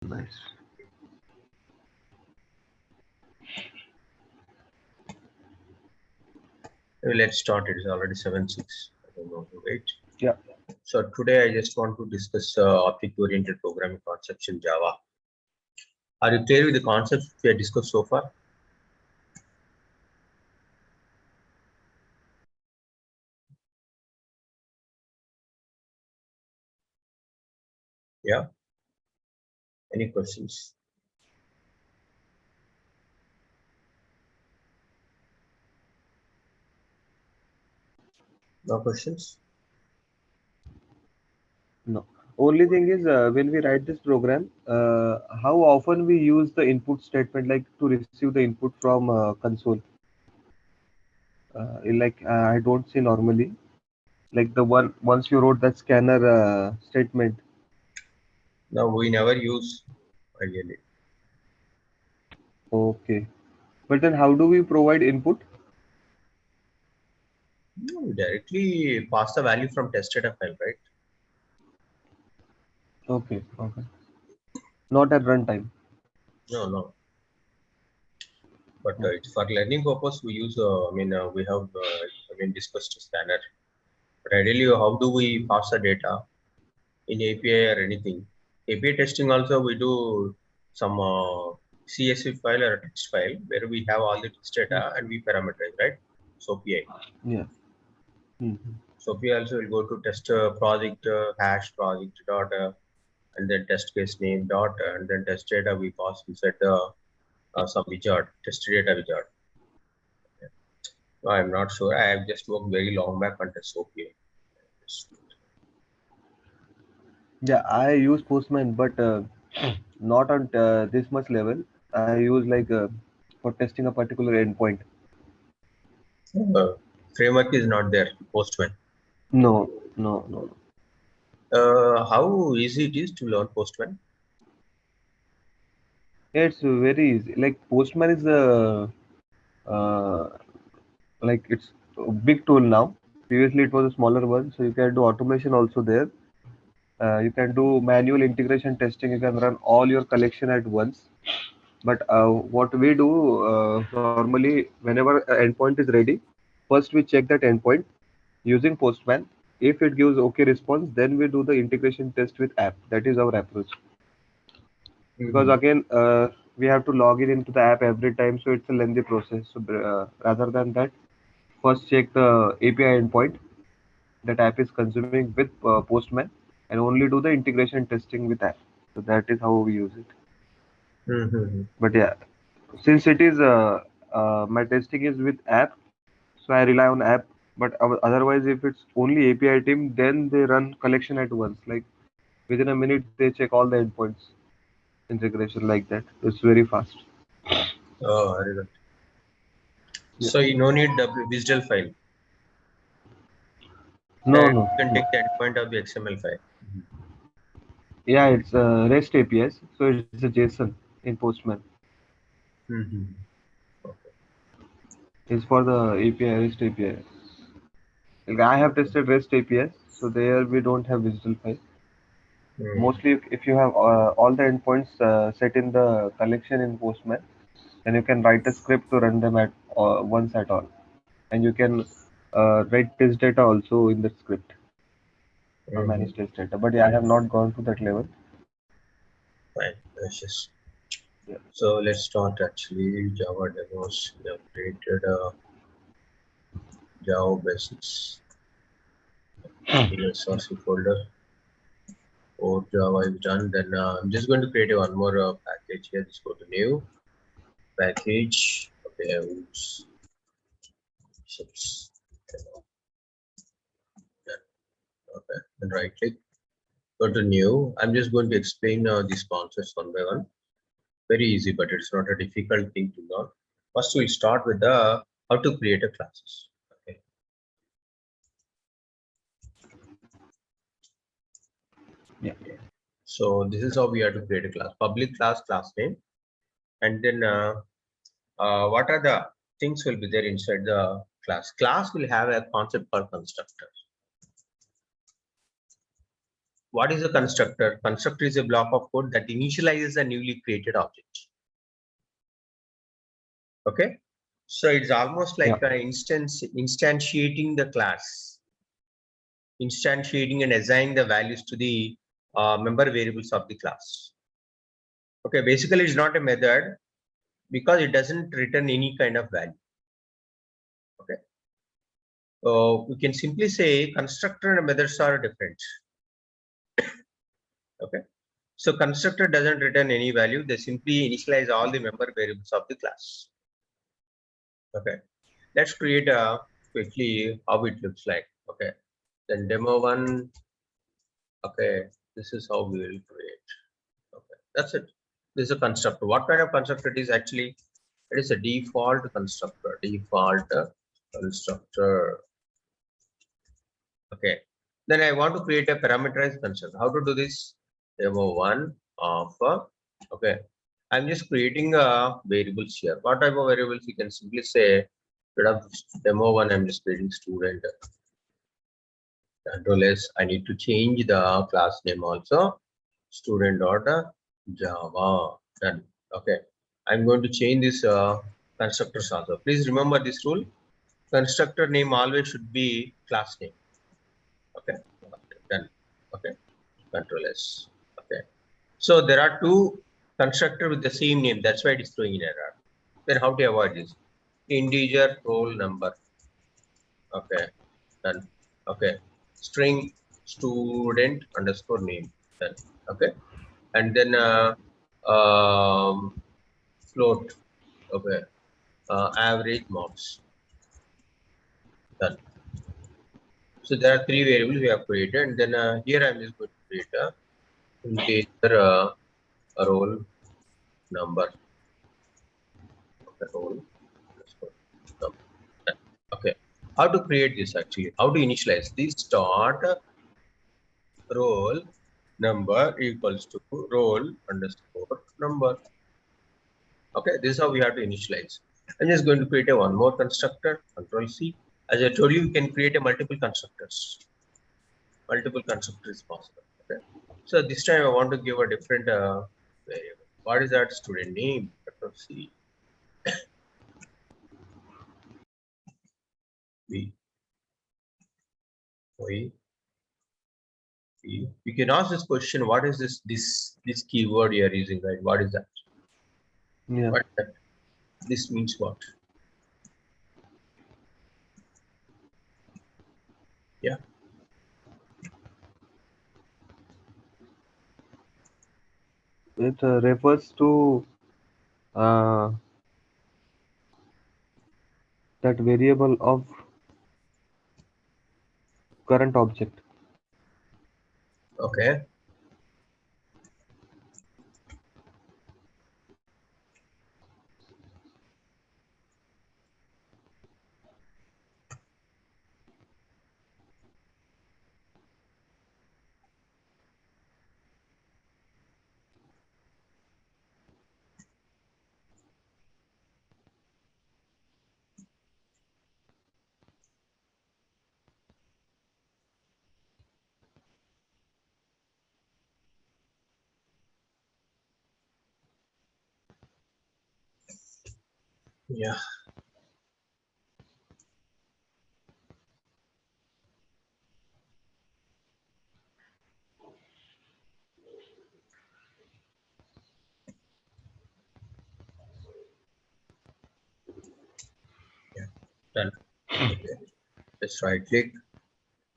Nice. Let's start. It is already 7:06. I don't know to wait. Yeah. So today I just want to discuss object-oriented programming concepts in Java. Are you clear with the concepts we have discussed so far? Yeah. Any questions? No questions? No. Only thing is, when we write this program, how often we use the input statement like to receive the input from console? I don't see normally. Like the one once you wrote that scanner statement. No, we never use ideally. Okay. But then how do we provide input? No, we directly pass the value from test data file, right? Okay. Okay. Not at runtime. No, no. But it's for learning purpose. We use. We have. Discussed scanner. But ideally, how do we pass the data in API or anything? API testing also we do some CSV file or a text file where we have all the text data and we parameterize, right? So PI. Yeah. Mhm. So PI also will go to test project hash project dot and then test case name dot and then test data we pass inside the some wizard test data wizard. No, I'm not sure. I have just worked very long back on test OPA. Yeah, I use Postman, but not on this much level. I use for testing a particular endpoint. Framework is not there. Postman. No, no, no. How easy it is to learn Postman? Yeah, it's very easy. Like Postman is a uh, it's a big tool now. Previously, it was a smaller one, so you can do automation also there. You can do manual integration testing. You can run all your collection at once. But what we do normally, whenever an endpoint is ready, first we check that endpoint using Postman. If it gives okay response, then we do the integration test with app. That is our approach. Because Mm-hmm. again, we have to log in into the app every time, so it's a lengthy process. So rather than that, first check the API endpoint that app is consuming with Postman, and only do the integration testing with app. So that is how we use it. Mm-hmm. But yeah, since it is my testing is with app, so I rely on app. But otherwise, if it's only API team, then they run collection at once. Like within a minute, they check all the endpoints integration like that. It's very fast. Oh, very good. Yeah. So you no need the visual file. No, Direct no, you can no. take the endpoint of the XML file. Yeah, it's REST APIs, so it's a JSON in Postman. Mm-hmm. It's for the API REST API. Like I have Okay. tested REST APIs, so there we don't have visual file. Mm. Mostly, if you have all the endpoints set in the collection in Postman, then you can write a script to run them at once at all, and you can write test data also in the script or Mm-hmm. manage test data. But yeah, I have not gone to that level. Fine. That's just. Yeah. So let's start actually Java demos. We have created a Java basics in a source folder. Or Java is done. Then I'm just going to create one more package here. Just go to new package. Okay, oops. Ships. Okay, then right click. Go to new. I'm just going to explain these concepts one by one. Very easy, but it's not a difficult thing to learn. First, we'll start with the how to create a classes. Okay. Yeah. So this is how we have to create a class. Public class, class name, and then what are the things will be there inside the class. Class will have a concept called constructor. What is a constructor? Constructor is a block of code that initializes a newly created object. Okay, so it's almost like an instantiating the class, instantiating and assigning the values to the member variables of the class. Okay, basically it's not a method because it doesn't return any kind of value. Okay, so we can simply say constructor and methods are different. Okay, so constructor doesn't return any value, they simply initialize all the member variables of the class. Okay, let's create a quickly how it looks like. Okay, then demo one. Okay, this is how we will create. Okay, that's it. This is a constructor. What kind of constructor it is actually? It is a default constructor. Default constructor. Okay, then I want to create a parameterized constructor. How to do this? Demo one of okay, I'm just creating variables here. What type of variables? You can simply say instead of demo one, I'm just creating student. Control S. I need to change the class name also. Student.java. Done. Okay, I'm going to change this constructors also. Please remember this rule. Constructor name always should be class name. Okay, done. Okay, Control S. Okay, so there are two constructor with the same name. That's why it is throwing in error. Then how to avoid this? Integer roll number. Okay, done. Okay, string student underscore name. Done. Okay, and then float. Okay, average marks. Done. So there are three variables we have created, and then here I'm just going to create a integer roll number. Okay, roll underscore number. Done. Okay, how to create this actually? How to initialize this? Start roll number equals to roll underscore number. Okay, this is how we have to initialize. I'm just going to create a one more constructor. Control C. As I told you, you can create a multiple constructors. Multiple constructors possible. Okay. So this time I want to give a different variable. What is that? Student name. Control C. B. Y. B. You can ask this question. What is this keyword you are using? Right? What is that? Yeah. What that? This means what? Yeah. It refers to uh, that variable of current object. Okay. Yeah. Yeah. Done. Okay. Just right click,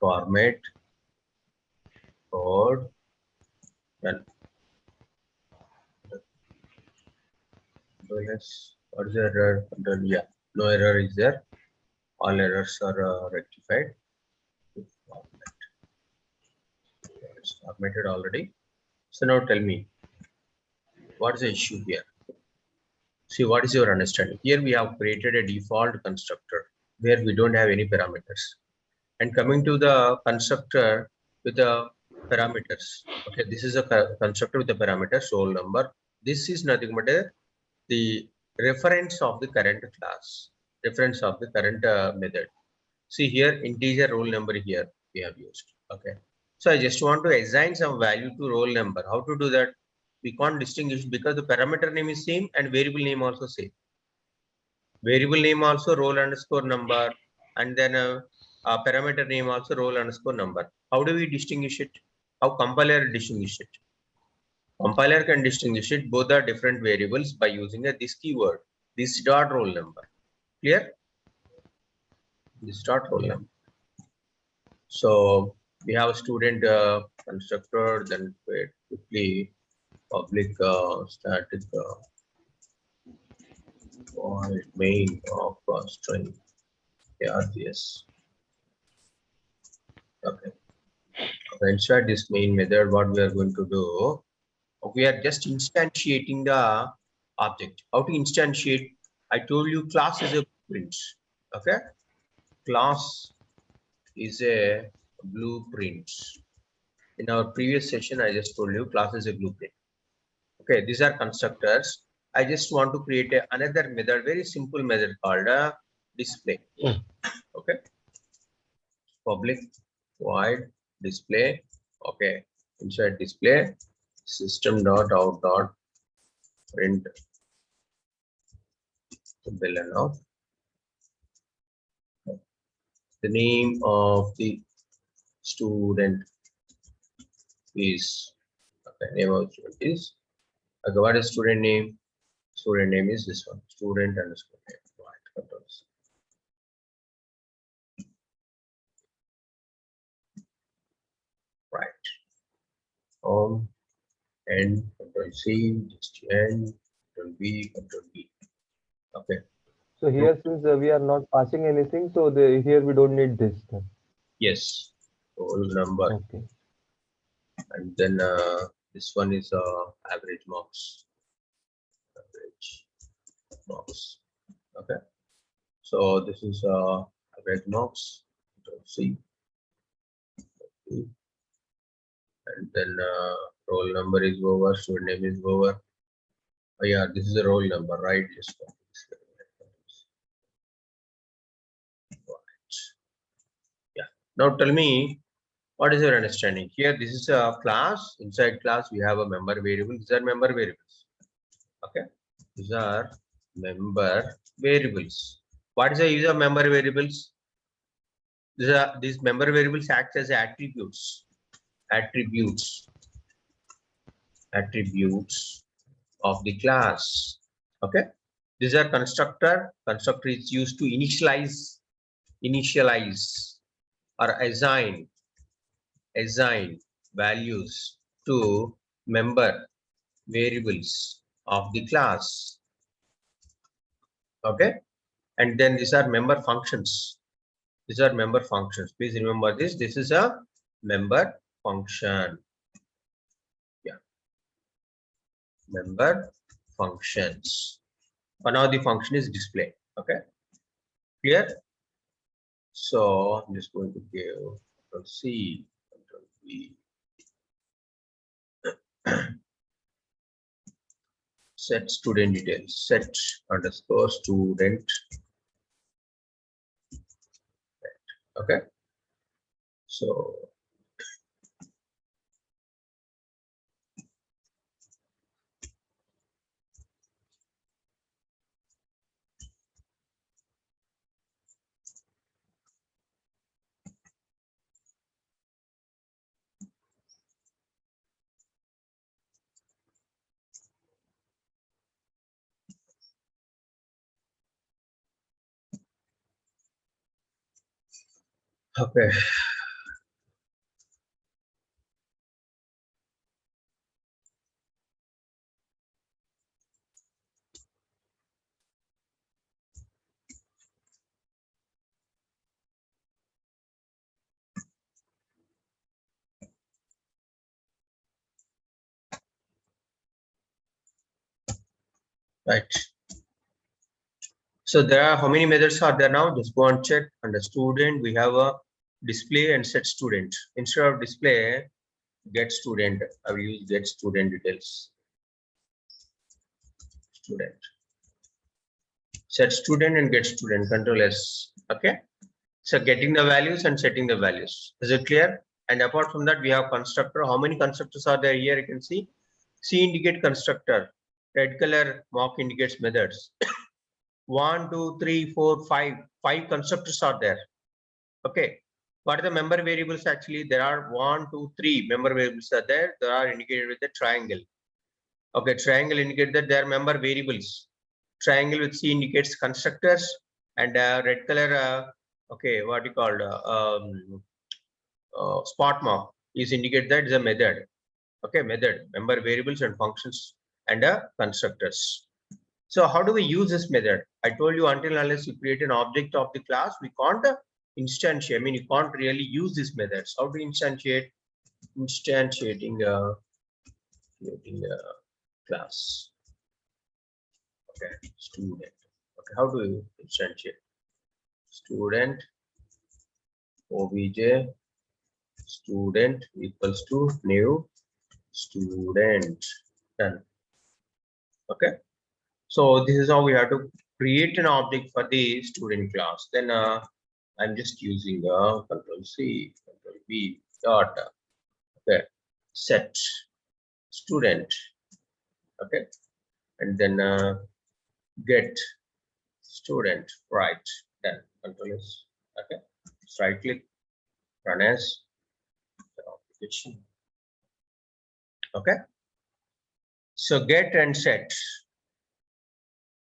format, code. Done. What is the error? Yeah, no error is there. All errors are rectified. It's formatted already. So now tell me, what is the issue here? See, what is your understanding? Here we have created a default constructor where we don't have any parameters. And coming to the constructor with the parameters. Okay, this is a constructor with the parameters, roll number. This is nothing but the reference of the current class, reference of the current method. See here, integer roll number here we have used. Okay, So I just want to assign some value to roll number. How to do that? We can't distinguish because the parameter name is same and variable name also same. Variable name also roll underscore number, and then a parameter name also roll underscore number. How do we distinguish it? How compiler distinguish it? Compiler can distinguish it. Both are different variables by using this keyword, this dot roll number. Clear? This dot roll number. So we have a student constructor, then wait quickly public static void main of string args. Okay. Inside this main method, what we are going to do, we are just instantiating the object. How to instantiate? I told you class is a blueprint. Okay, class is a blueprint. In our previous session, I just told you class is a blueprint. Okay, these are constructors. I just want to create another method, very simple method called a display. Okay, public void display. Okay, inside display system dot out dot print now. The name of the student is, okay, name of student is, okay, what is student name? Student name is this one, student underscore name. Right, controls. Right. End, control C, just end, control V, control V. Okay. So here, since we are not passing anything, so here we don't need this then. Yes, whole number. Okay. And then this one is average marks. Average marks. Okay. So this is average marks. Control C. And then roll number is over, student name is over. Oh, yeah, this is a roll number, right? Just yeah. Now tell me, what is your understanding? Here, this is a class. Inside class, we have a member variable. These are member variables. Okay, these are member variables. What is the use of member variables? These member variables act as attributes. Attributes of the class. Okay, these are constructor. Constructor is used to initialize or assign values to member variables of the class. Okay, and then these are member functions. These are member functions. Please remember this. This is a member function. Yeah, member functions. One of the function is display. Okay, clear? So I'm just going to give Control C, Control V. Set student details. Set underscore student. Okay. So okay. Right. So there are how many methods are there now? Just go and check. Under student, we have a display and set student. Instead of display, get student. I will use get student details. Student. Set student and get student. Control S. Okay. So getting the values and setting the values. Is it clear? And apart from that, we have constructor. How many constructors are there here? You can see C indicate constructor. Red color mark indicates methods. 1, 2, 3, 4, 5. 5 constructors are there. Okay. What are the member variables? Actually, there are 1, 2, 3 member variables are there. They are indicated with a triangle. Okay, triangle indicates that they are member variables. Triangle with C indicates constructors, and red color, okay, what you called spot mark is indicate that is a method. Okay, method, member variables and functions and constructors. So how do we use this method? I told you until unless you create an object of the class, we can't instantiate. I mean, you can't really use these methods. How to instantiate? Instantiating creating a class. Okay, student. Okay, how do you instantiate? Student obj student equals to new student. Done. Okay. So this is how we have to create an object for the student class. Then I'm just using Control C, Control V dot. Okay, set student. Okay, and then get student. Right. Then Control S. Okay. Just right click, run as application. Okay. So get and set.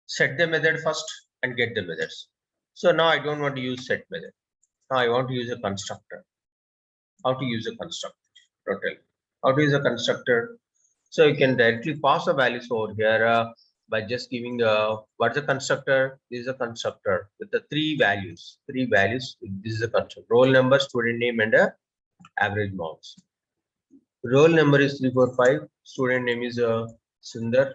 Set the method first and get the methods. So now I don't want to use set method. Now I want to use a constructor. How to use a constructor? Total. How to use a constructor? So you can directly pass the values over here by just giving what's the constructor? This is a constructor with the three values. Three values. This is a constructor. Roll number, student name, and average marks. Roll number is 345. Student name is Sundar.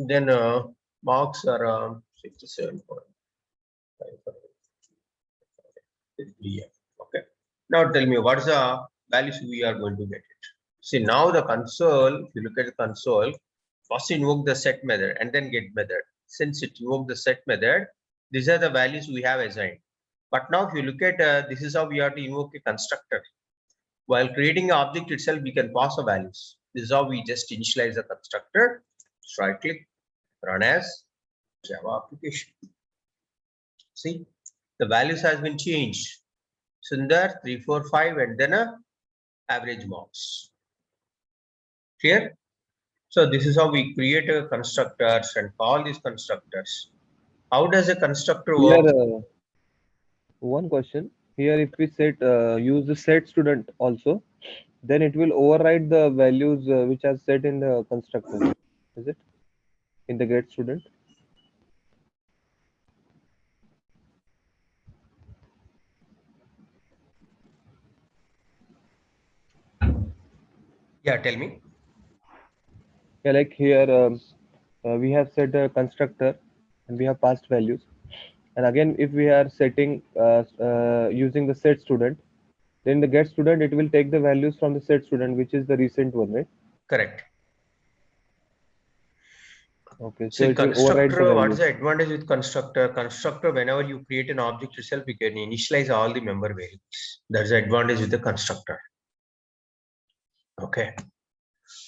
Then marks are 67.5. Okay. Now tell me what is the values we are going to get it. See now the console. If you look at the console, first invoke the set method and then get method. Since it invoked the set method, these are the values we have assigned. But now if you look at this is how we have to invoke a constructor. While creating an object itself, we can pass the values. This is how we just initialize the constructor. Just right click, run as Java application. See, the values has been changed. Sundar 345 and then average marks. Clear? So this is how we create a constructors and call these constructors. How does a constructor work? Here, one question. Here, if we set use the set student also, then it will override the values which are set in the constructor. Is it in the get student? Yeah, tell me. Yeah, like here we have set a constructor and we have passed values. And again, if we are setting using the set student, then the get student, it will take the values from the set student, which is the recent one, right? Correct. Okay, so So it will override the constructor, what values. is the advantage with constructor? Constructor, whenever you create an object yourself, you can initialize all the member variables. That's the advantage with the constructor. Okay.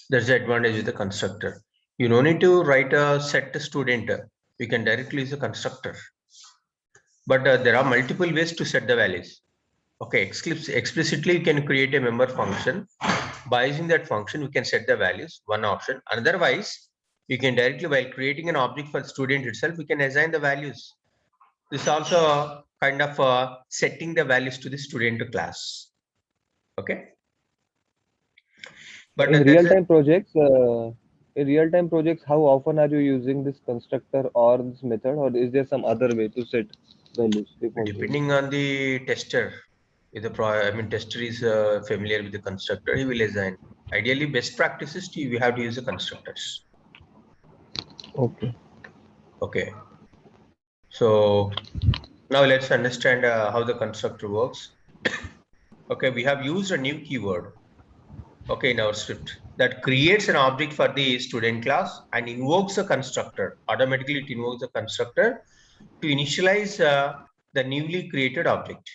That's the advantage with the constructor. You don't need to write a set student. We can directly use a constructor. But there are multiple ways to set the values. Okay, explicitly you can create a member function. By using that function, we can set the values, one option. Otherwise, you can directly, while creating an object for the student itself, we can assign the values. This is also kind of setting the values to the student class. Okay. But In real-time projects, how often are you using this constructor or this method, or is there some other way to set values? depending on the tester, if the tester is familiar with the constructor, he will assign. Ideally, best practices we have to use the constructors. Okay. Okay. So now let's understand how the constructor works. Okay, we have used a new keyword. Okay, in our script. that creates an object for the student class and invokes a constructor. Automatically, it invokes a constructor to initialize the newly created object.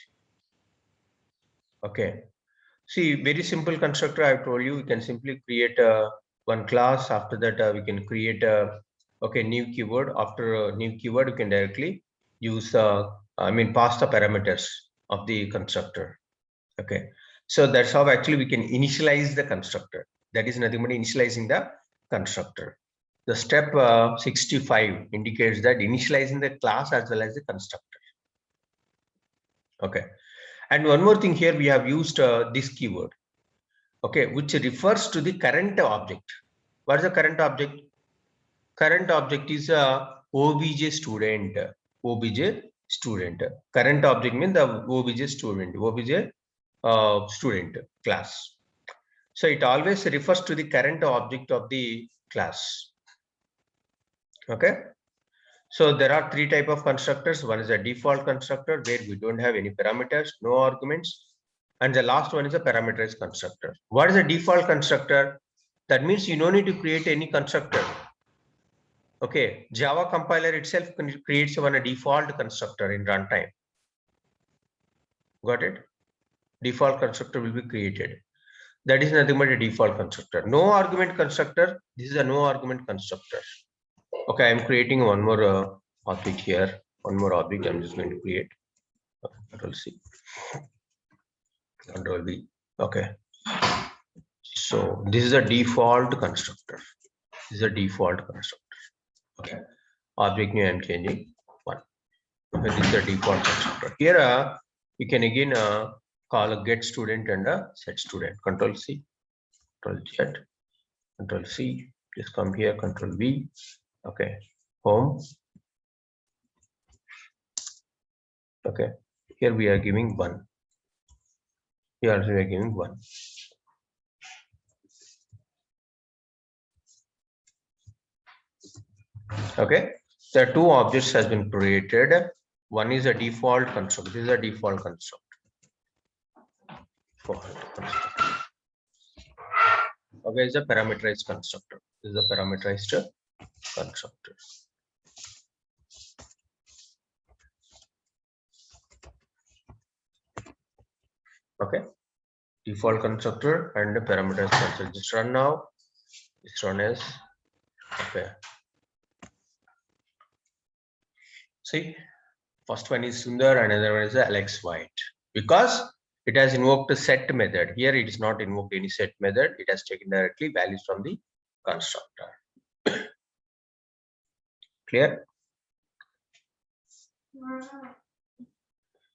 Okay. See, very simple constructor. I've told you, we can simply create one class. After that, we can create a new keyword. After a new keyword, we can directly use pass the parameters of the constructor. Okay. So that's how actually we can initialize the constructor. That is nothing but initializing the constructor. The step 65 indicates that initializing the class as well as the constructor. Okay. And one more thing here, we have used this keyword, okay, which refers to the current object. What is the current object? Current object is a OBJ student. OBJ student. Current object means the OBJ student. OBJ student class. So it always refers to the current object of the class. Okay. So there are three types of constructors. One is a default constructor where we don't have any parameters, no arguments. And the last one is a parameterized constructor. What is a default constructor? That means you don't need to create any constructor. Okay, Java compiler itself creates a default constructor in runtime. Got it? Default constructor will be created. That is nothing but a default constructor. No argument constructor. This is a no argument constructor. Okay, I'm creating one more object here. One more object I'm just going to create. Control C. Control V. Okay. So this is a default constructor. This is a default constructor. Okay. Object new I'm changing one. Okay, this is the default constructor. Here you can again call a get student and a set student. Control C, Control Z, Control C. Just come here, Control V. Okay, home. Okay, here we are giving one. Here also we are giving one. Okay, there are two objects has been created. One is a default construct. This is a default construct. Okay, it's a parameterized constructor. This is a parameterized constructor. Okay, default constructor and the parameterized constructor. Just run now. It's run as okay. See, first one is Sundar, another one is Alex White. Because it has invoked a set method. Here it is not invoked any set method. It has taken directly values from the constructor. Clear?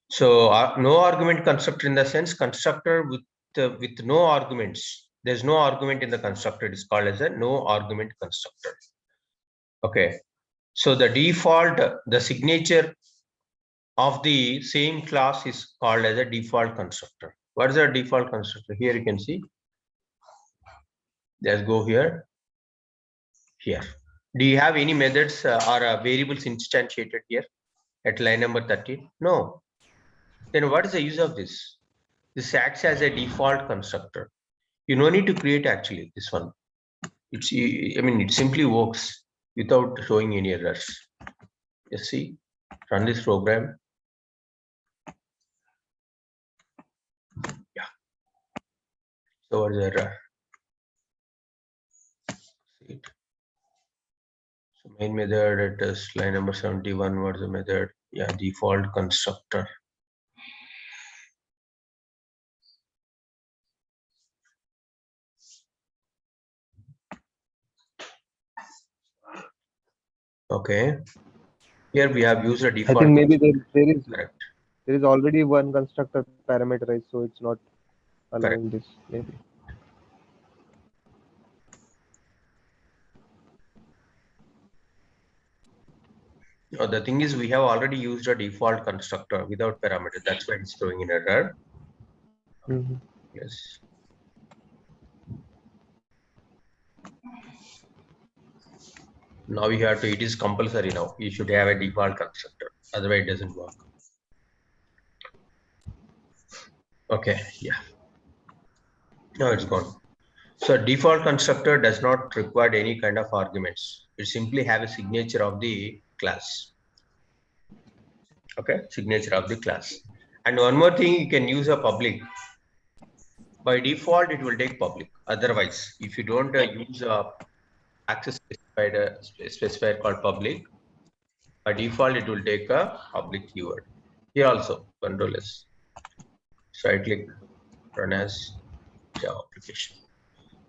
So no argument constructor in the sense constructor with no arguments. There's no argument in the constructor. It is called as a no argument constructor. Okay. So the default, the signature of the same class is called as a default constructor. What is a default constructor? Here you can see. Let's go here. Here. Do you have any methods or variables instantiated here at line number 13? No. Then what is the use of this? This acts as a default constructor. You no need to create actually this one. It's, I mean, it simply works without showing any errors. Just see, run this program. Yeah. So what is the error? See it. So main method, it is line number 71. What's the method? Yeah, default constructor. Okay. Here we have used a default. I think maybe there is correct. There is already one constructor parameterized, so it's not allowing this. Maybe. The thing is, we have already used a default constructor without parameter. That's why it's throwing an error. Mm-hmm. Yes. Now we have to, it is compulsory now. You should have a default constructor. Otherwise it doesn't work. Okay, yeah. Now it's gone. So default constructor does not require any kind of arguments. It simply have a signature of the class. Okay, signature of the class. And one more thing, you can use a public. By default, it will take public. Otherwise, if you don't use a access specifier called public, by default, it will take a public keyword. Here also, Control S. So I click run as Java application.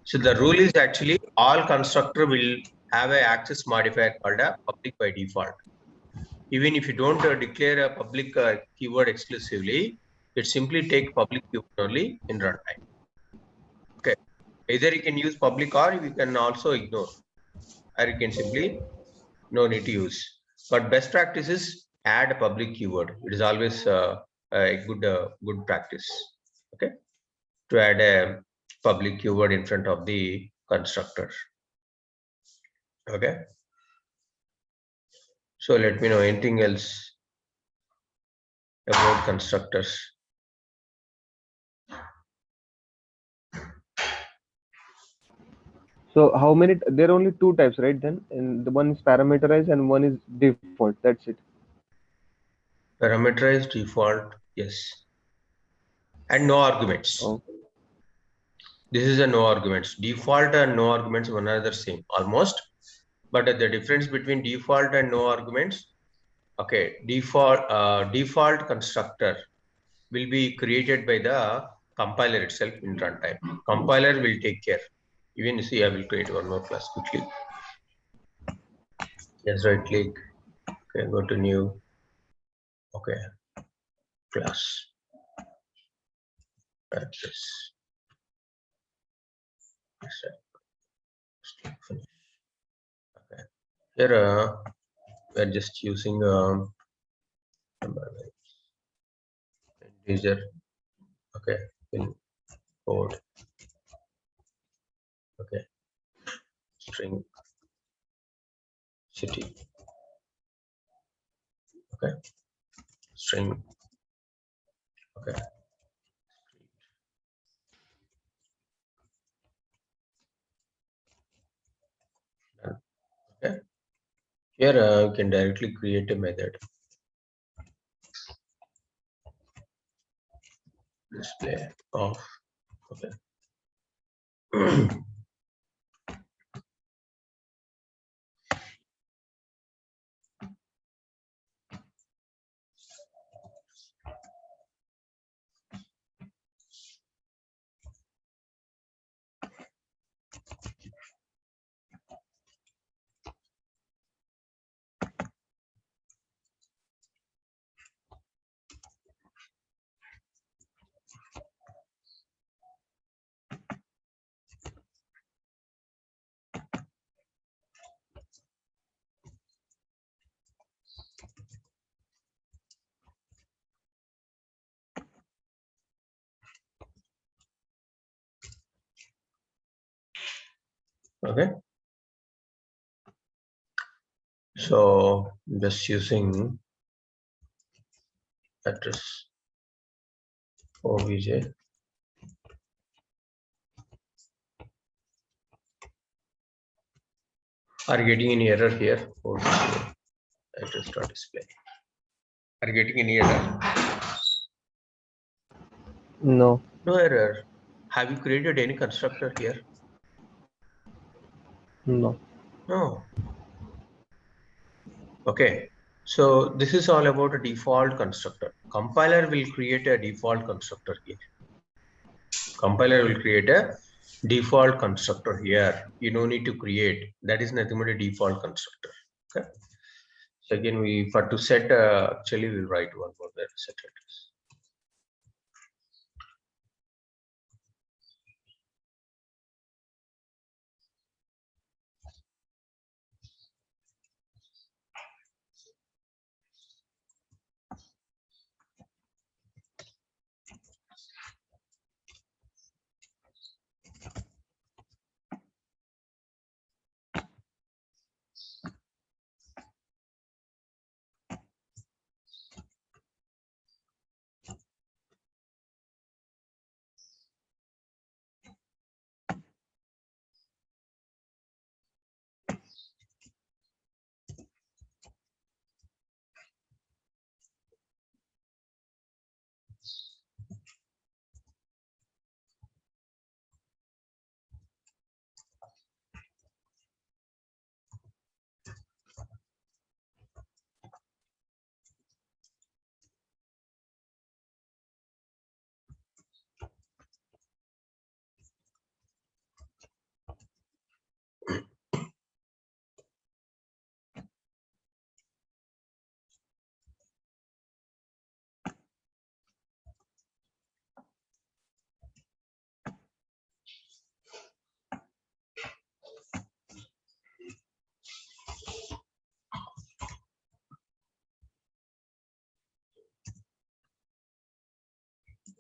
So the rule is actually all constructor will have a access modifier called a public by default. Even if you don't declare a public keyword exclusively, it simply take public keyword only in runtime. Okay, either you can use public or you can also ignore, or you can simply no need to use. But best practice is add a public keyword. It is always a good practice. Okay, to add a public keyword in front of the constructor. Okay, so let me know anything else about constructors. So how many? There are only two types, right? Then, and the one is parameterized and one is default. That's it. Parameterized default, yes, and no arguments. Oh, This is a no arguments. Default and no arguments one are the same almost, but the difference between default and no arguments. Okay, default constructor will be created by the compiler itself in runtime. Compiler will take care. Even see, I will create one more class quickly. Yes, right click. Okay, go to new. Okay, class. Access. Okay. Here we're just using integer. Okay, in code. Okay, string city. Okay, string. Okay. Done. Okay. Here you can directly create a method. Display of. Okay. Okay. So just using address obj. Are you getting any error here? Obj address dot display. Are you getting any error? no. No error. Have you created any constructor here? No. No. Okay. So this is all about a default constructor. Compiler will create a default constructor here. Compiler will create a default constructor here. You don't need to create. That is nothing but a default constructor. Okay. So again, we for to set actually we'll write one more there set address.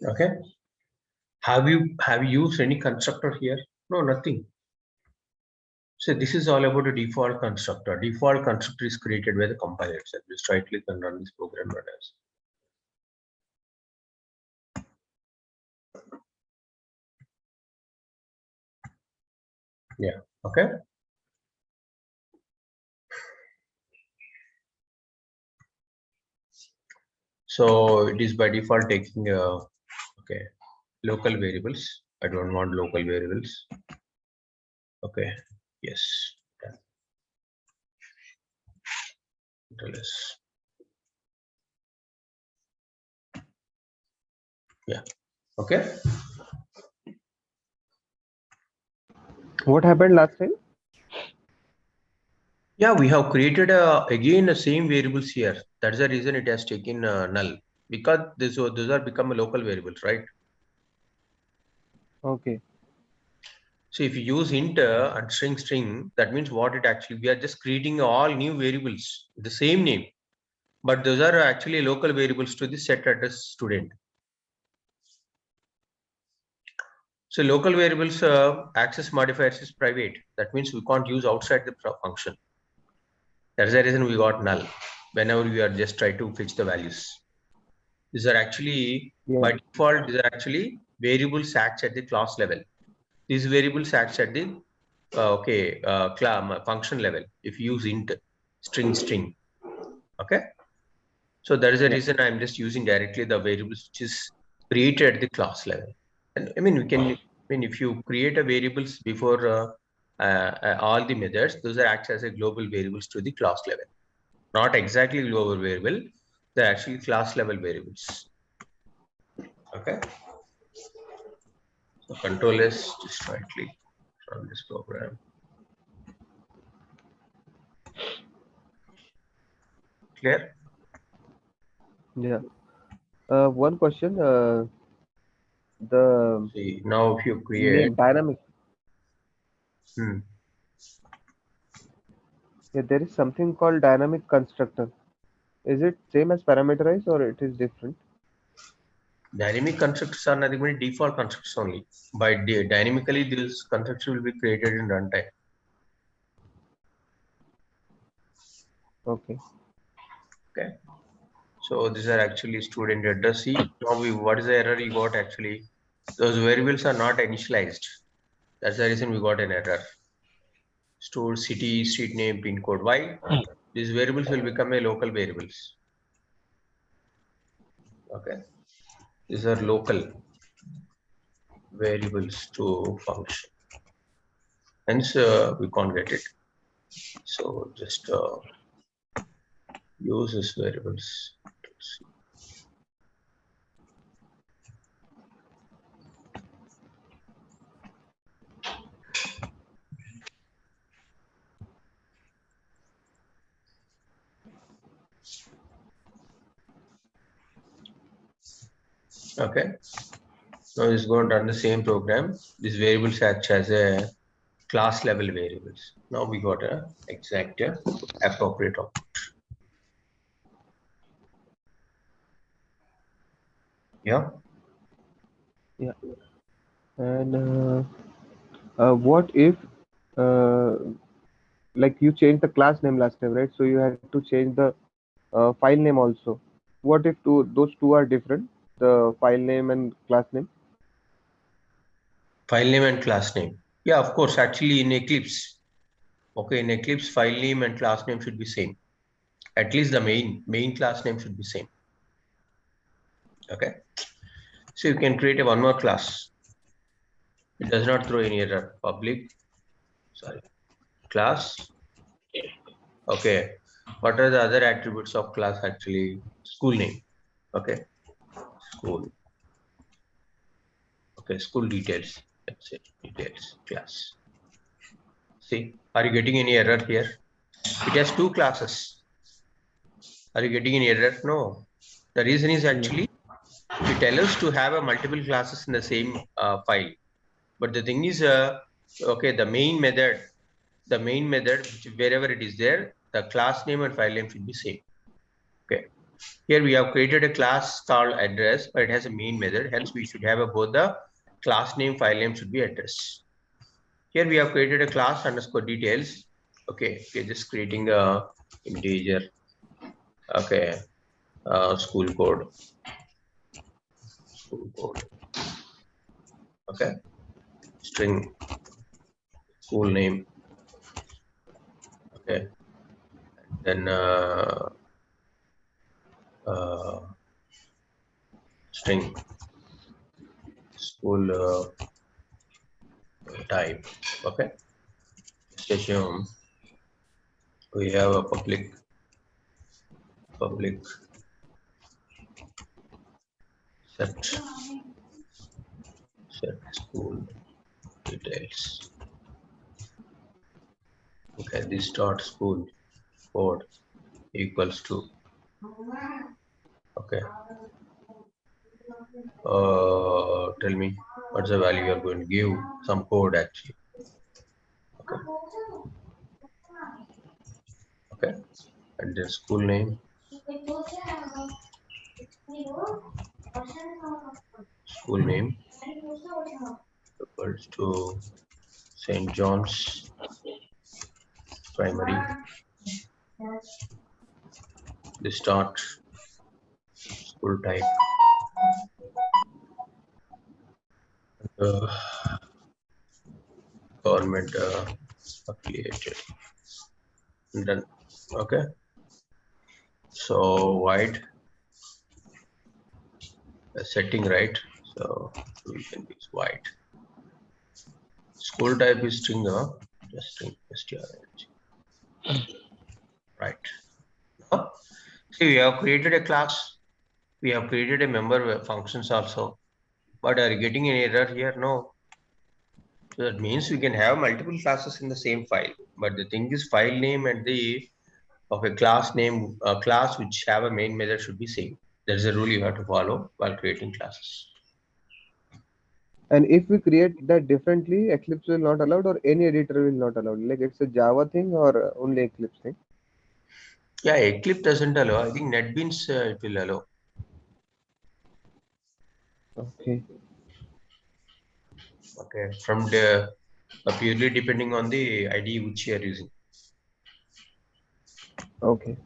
Okay. Have you used any constructor here? No, nothing. So this is all about a default constructor. Default constructor is created by the compiler itself. Just right click and run this program. Yeah. Okay. So it is by default taking okay, local variables. I don't want local variables. Okay. Yes. Yeah. Okay. What happened last time? Yeah, we have created again the same variables here. That's the reason it has taken null, because those are become a local variables, right? Okay. So if you use int and string, that means what it actually, we are just creating all new variables with the same name, but those are actually local variables to the set address student. So local variables access modifiers is private. That means we can't use outside the function. That's the reason we got null whenever we are just try to fetch the values. These are actually by default, these are actually variables acts at the class level. These variables acts at the function level. If you use int, string, okay. So that is the reason I'm just using directly the variables which is created at the class level. And I mean, if you create a variables before all the methods, those are acts as a global variables to the class level. Not exactly global variable, they're actually class level variables. Okay. So control S, just right click from this program. Clear? Yeah. One question. The See, now if you create name dynamic. Hmm. Yeah, there is something called dynamic constructor. Is it same as parameterized or it is different? Dynamic constructors are nothing but default constructors only. By dynamically, these constructors will be created in runtime. Okay. Okay. So these are actually student address. See, now what is the error you got actually? Those variables are not initialized. That's the reason we got an error. Store city, street name, pin code. Why? These variables will become a local variables. Okay. These are local variables to function. Hence, we can't get it. So just use these variables. Okay. Now it's going to run the same program. These variables act as a class level variables. Now we got a exact appropriate output. Yeah. Yeah. And what if uh, like you changed the class name last time, right? So you had to change the file name also. What if those two are different, the file name and class name? File name and class name. Yeah, of course. Actually, in Eclipse, okay, in Eclipse, file name and class name should be same. At least the main class name should be same. Okay. So you can create a one more class. It does not throw any error. Public, sorry, class. Okay. What are the other attributes of class actually? School name. Okay. School. Okay. School details. That's it. Details. Class. See, are you getting any error here? It has two classes. Are you getting any error? No. The reason is actually it allows to have a multiple classes in the same file. But the thing is, okay, the main method, wherever it is there, the class name and file name should be same. Okay. Here we have created a class called address, but it has a main method. Hence, we should have both the class name, file name should be address. Here we have created a class underscore details. Okay, we're just creating a integer. Okay, school code. Okay, string school name. Okay, then string school type. Okay, let's assume we have a public set school details. Okay, this dot school code equals to, okay, tell me what's the value you are going to give, some code actually. Okay, and the school name, equals to St. John's Primary. The start school type, government affiliated. And then, okay, so wide setting, right? So we can use wide. School type is string, just string string. Right. Now, see, we have created a class. We have created a member functions also. But are you getting an error here? No. So that means we can have multiple classes in the same file. But the thing is, file name and the of a class name, a class which have a main method should be same. There's a rule you have to follow while creating classes. And if we create that differently, Eclipse will not allowed, or any editor will not allowed. Like it's a Java thing or only Eclipse thing. Yeah, Eclipse doesn't allow. I think NetBeans it will allow. Okay. Okay, from the purely depending on the ID which you are using. Okay.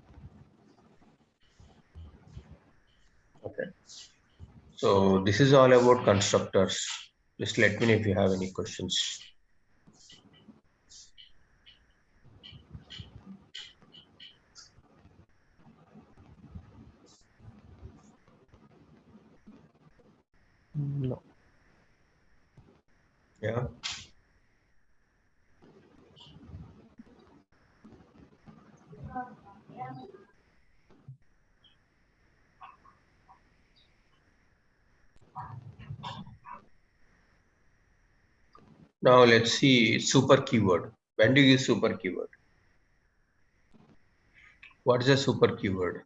Okay. So this is all about constructors. Just let me know if you have any questions. No. Yeah. Now let's see super keyword. When do you use super keyword? What is a super keyword?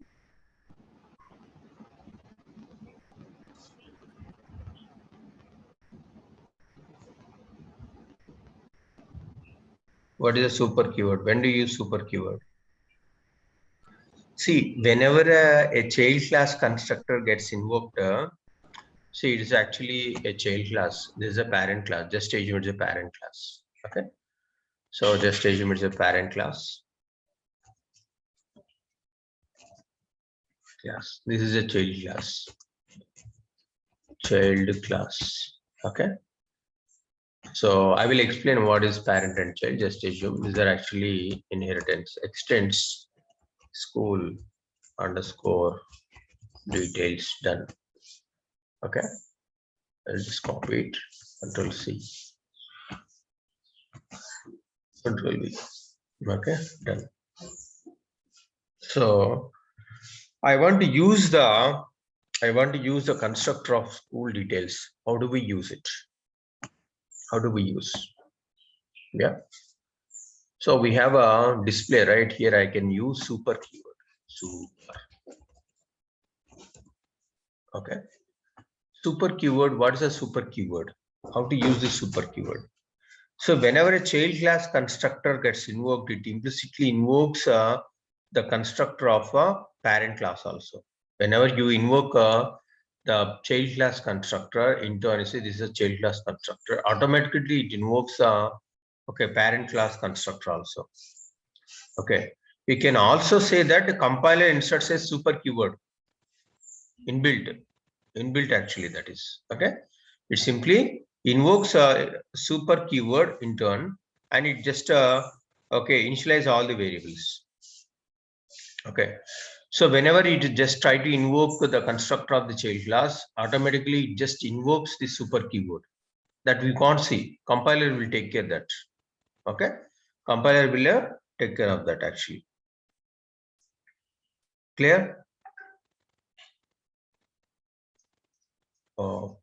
What is a super keyword? When do you use super keyword? See, whenever a child class constructor gets invoked, see, it is actually a child class. This is a parent class. Just assume it's a parent class. Okay. So just assume it's a parent class. Yes, this is a child class. Child class. Okay. So I will explain what is parent and child. Just assume these are actually inheritance. Extends school underscore details done. Okay. I'll just copy it. Control C. Control V. Okay, done. So I want to use the constructor of school details. How do we use it? How do we use? Yeah. So we have a display right here. I can use super keyword. Super. Okay. Super keyword. What is a super keyword? How to use this super keyword? So whenever a child class constructor gets invoked, it implicitly invokes the constructor of a parent class also. Whenever you invoke the child class constructor into, and say this is a child class constructor, automatically it invokes okay, parent class constructor also. Okay, we can also say that the compiler inserts a super keyword inbuilt actually, that is okay. It simply invokes a super keyword in turn, and it just okay, initialize all the variables. Okay, so whenever it just try to invoke the constructor of the child class, automatically it just invokes the super keyword that we can't see. Compiler will take care of that. Okay, compiler will take care of that actually. Clear? Oh.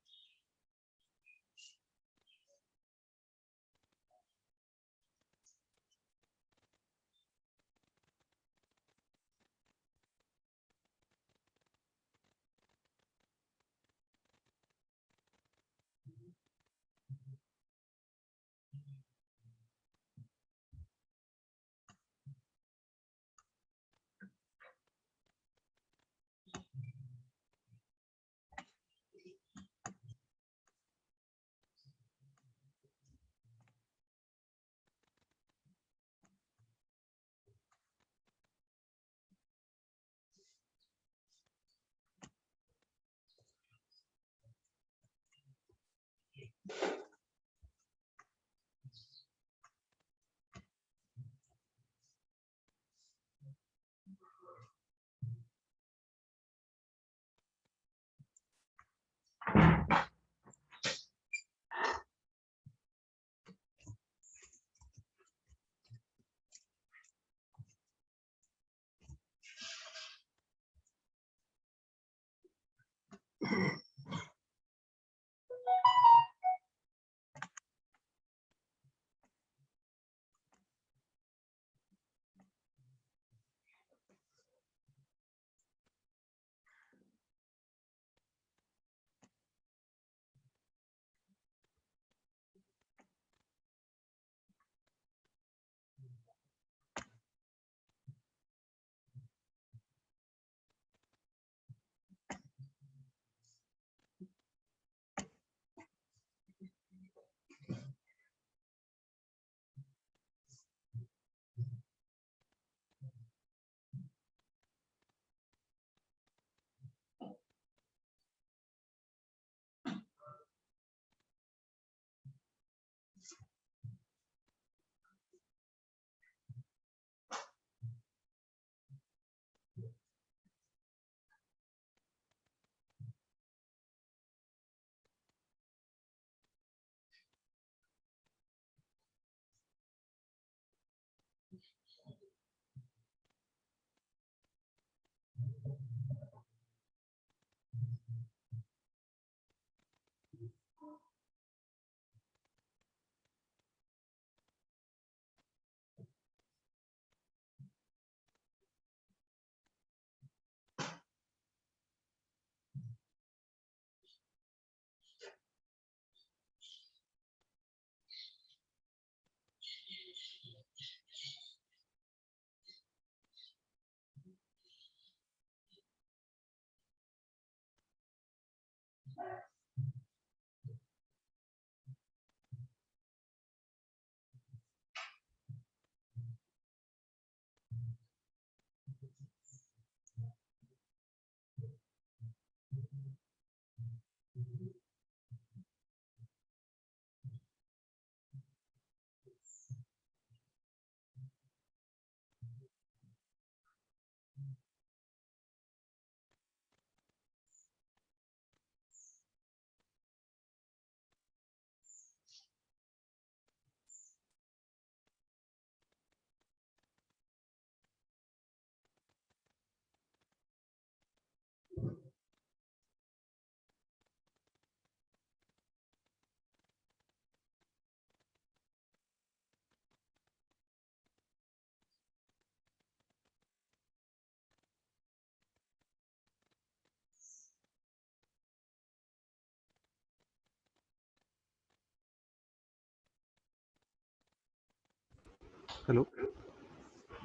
Hello.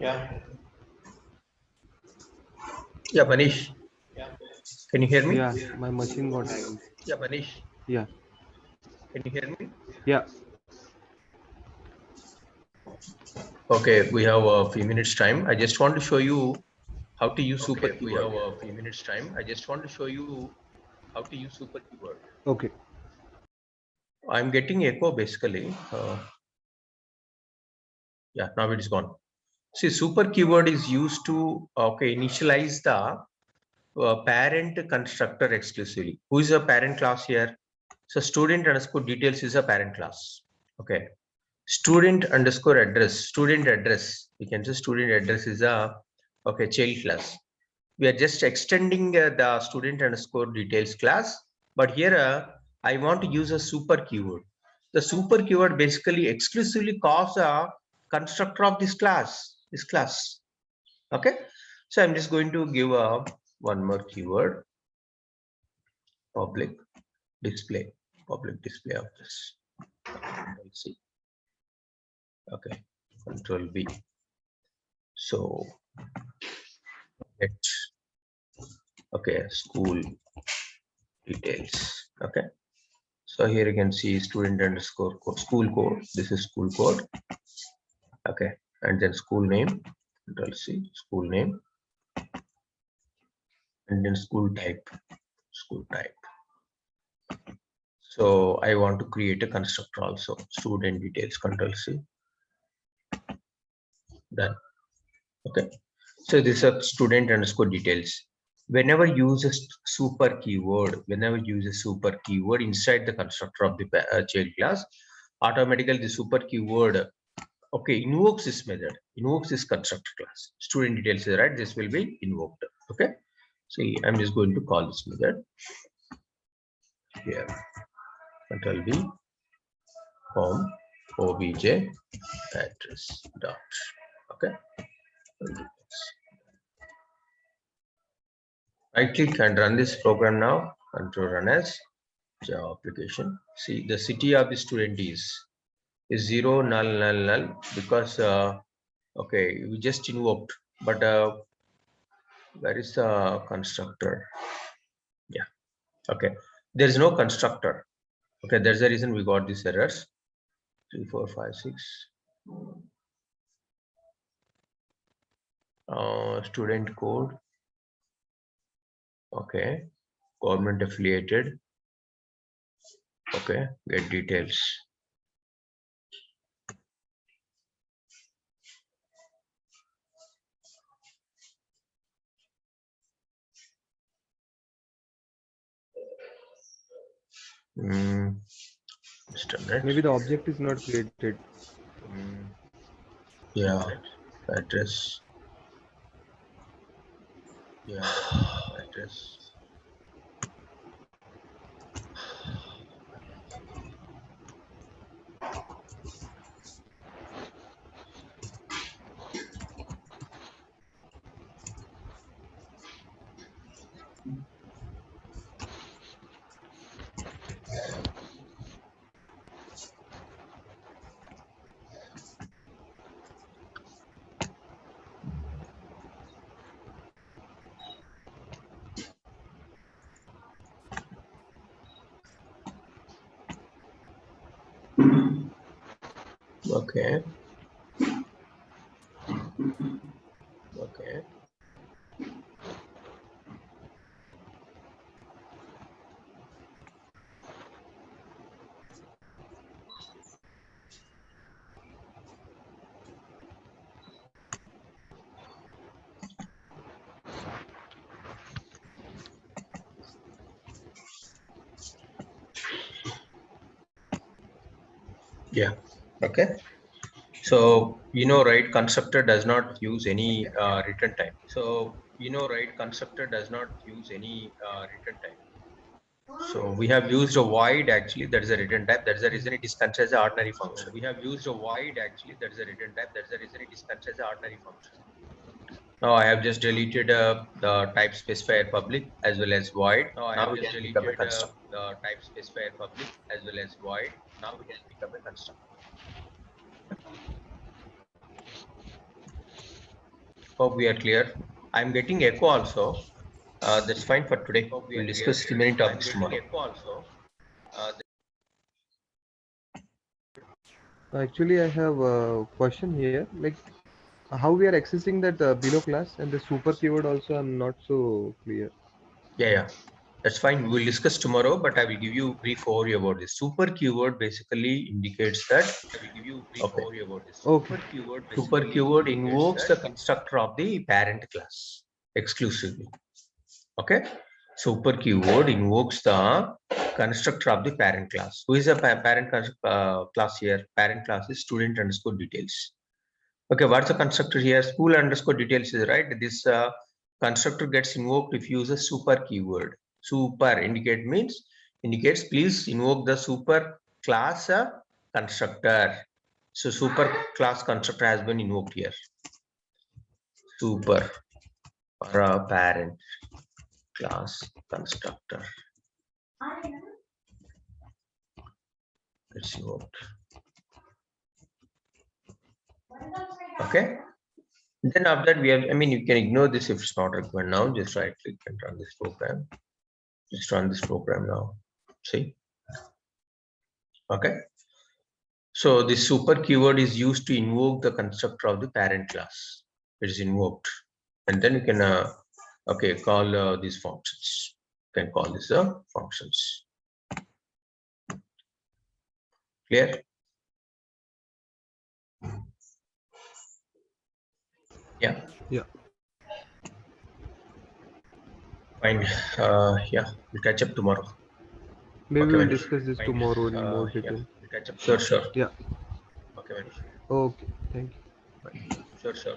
Yeah. Yeah, Manish. Can you hear me? Yeah, my machine got hanged. Yeah, Manish. Yeah, Can you hear me? yeah. Okay, we have a few minutes time. I just want to show you how to use super keyword. We have a few minutes time. I just want to show you how to use super keyword. Okay. I'm getting echo basically. Yeah, now it is gone. See, super keyword is used to initialize the parent constructor exclusively. Who is a parent class here? So student underscore details is a parent class. Okay. Student underscore address. Student address. We can say student address is a child class. We are just extending the student underscore details class, but here I want to use a super keyword. The super keyword basically exclusively calls a constructor of this class. Okay, so I'm just going to give a one more keyword, public display of this. Let's see. Okay, Control B. So school details. Okay, so here you can see student underscore school code. This is school code. Okay, and then school name. Control C, school name, and then school type. So I want to create a constructor also. Student details. Control C. Done. Okay. So this is student underscore details. Whenever you use a super keyword inside the constructor of the child class, automatically the super keyword invokes this method, invokes this constructor class. Student details is right. This will be invoked. Okay. See, I'm just going to call this method here. Control B, home, obj, address dot. Okay. Right click and run this program now. Control run as Java application. See, the city of the student is 0 null because we just invoked, but where is the constructor? Yeah. Okay, there is no constructor. Okay, there's a reason we got these errors. 3 4 5 6 student code. Okay, government affiliated. Okay, get details. Maybe the object is not created. Yeah, address. Yeah, address. Okay. Okay. Yeah. Okay. So right, constructor does not use any return type. So right, constructor does not use any return type. So we have used a void actually, that is a return type. That's the reason it is considered as an ordinary function. We have used a void actually, that is a return type. That's the reason it is considered as an ordinary function. Now I have just deleted the type specifier public as well as void. Now we can become a constructor. The type specifier public as well as void. Now we can become a constructor. Hope we are clear. I'm getting echo also. That's fine for today. We'll discuss remaining topics tomorrow. Also, Actually, I have a question here. Like, how we are accessing that below class and the super keyword also, I'm not so clear. Yeah. That's fine. We'll discuss tomorrow, but I will give you a brief overview about this. Super keyword basically indicates that Okay. super keyword invokes the constructor of the parent class exclusively. Okay. Super keyword invokes the constructor of the parent class. Who is a parent class here? Parent class is student underscore details. Okay, what's the constructor here? School underscore details is right. This constructor gets invoked if you use a super keyword. Super indicates please invoke the super class constructor. So super class constructor has been invoked here. Super or a parent class constructor. It's invoked. Okay. Then after that we have, I mean, you can ignore this if it's not required now. Just right click and run this program. Just run this program now. See. Okay. So this super keyword is used to invoke the constructor of the parent class. It is invoked, and then you can okay, call these functions. You can call this functions. Clear? Yeah. Yeah. Fine. Yeah, we'll catch up tomorrow. Maybe Okay, we'll Manish. discuss this tomorrow in more detail. Sure. Yeah. Okay, Manish. Okay. Thank you. Sure.